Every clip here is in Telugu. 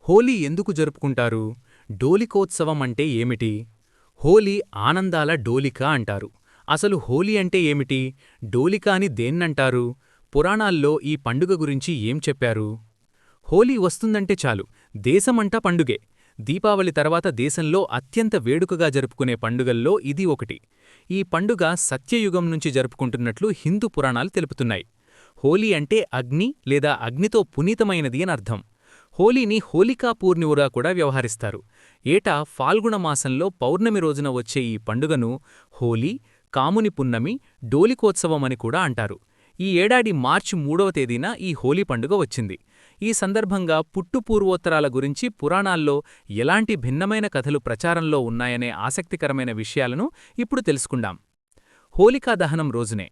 హోలీ ఎందుకు జరుపుకుంటారు? డోలికోత్సవం అంటే ఏమిటి? హోలీ ఆనందాల డోలిక అంటారు. అసలు హోలీ అంటే ఏమిటి? డోలిక అని దేన్నంటారు? పురాణాల్లో ఈ పండుగ గురించి ఏం చెప్పారు? హోలీ వస్తుందంటే చాలు దేశమంటా పండుగే. దీపావళి తర్వాత దేశంలో అత్యంత వేడుకగా జరుపుకునే పండుగల్లో ఇది ఒకటి. ఈ పండుగ సత్యయుగం నుంచి జరుపుకుంటున్నట్లు హిందూ పురాణాలు తెలుపుతున్నాయి. హోలీ అంటే అగ్ని లేదా అగ్నితో పునీతమైనది అని అర్థం. హోలీని హోలికా పూర్ణిమగా కూడా వ్యవహరిస్తారు. ఏటా ఫాల్గుణ మాసంలో పౌర్ణమి రోజున వచ్చే ఈ పండుగను హోలీ, కాముని పున్నమి, డోలికోత్సవమని కూడా అంటారు. ఈ ఏడాది మార్చి 3వ తేదీన ఈ హోలీ పండుగ వచ్చింది. ఈ సందర్భంగా పుట్టుపూర్వోత్తరాల గురించి పురాణాల్లో ఎలాంటి భిన్నమైన కథలు ప్రచారంలో ఉన్నాయనే ఆసక్తికరమైన విషయాలను ఇప్పుడు తెలుసుకుందాం. హోలికా దహనం రోజునే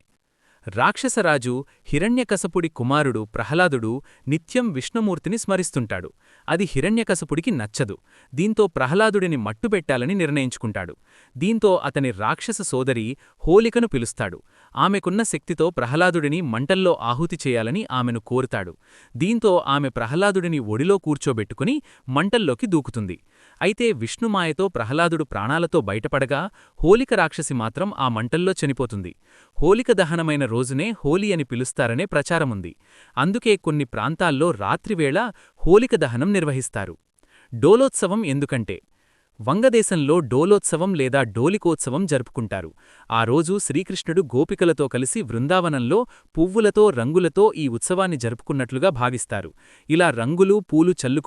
రాక్షసరాజు హిరణ్యకశపుడి కుమారుడు ప్రహ్లాదుడు నిత్యం విష్ణుమూర్తిని స్మరిస్తుంటాడు. అది హిరణ్యకశపుడికి నచ్చదు. దీంతో ప్రహ్లాదుడిని మట్టుబెట్టాలని నిర్ణయించుకుంటాడు. దీంతో అతని రాక్షస సోదరి హోలికను పిలుస్తాడు. ఆమెకున్న శక్తితో ప్రహ్లాదుడిని మంటల్లో ఆహుతి చేయాలని ఆమెను కోరుతాడు. దీంతో ఆమె ప్రహ్లాదుడిని ఒడిలో కూర్చోబెట్టుకుని మంటల్లోకి దూకుతుంది. అయితే విష్ణుమాయతో ప్రహ్లాదుడు ప్రాణాలతో బయటపడగా హోలిక రాక్షసి మాత్రం ఆ మంటల్లో చనిపోతుంది. హోలిక దహనమైన రోజునే హోలీ అని పిలుస్తారనే ప్రచారముంది. అందుకే కొన్ని ప్రాంతాల్లో రాత్రివేళ హోలిక దహనం నిర్వహిస్తారు. డోలోత్సవం ఎందుకంటే వంగదేశంలో డోలోత్సవం లేదా డోలికోత్సవం జరుపుకుంటారు. ఆ రోజు శ్రీకృష్ణుడు గోపికలతో కలిసి బృందావనంలో పువ్వులతో రంగులతో ఈ ఉత్సవాన్ని జరుపుకున్నట్లుగా భావిస్తారు. ఇలా రంగులు పూలు చల్లుకు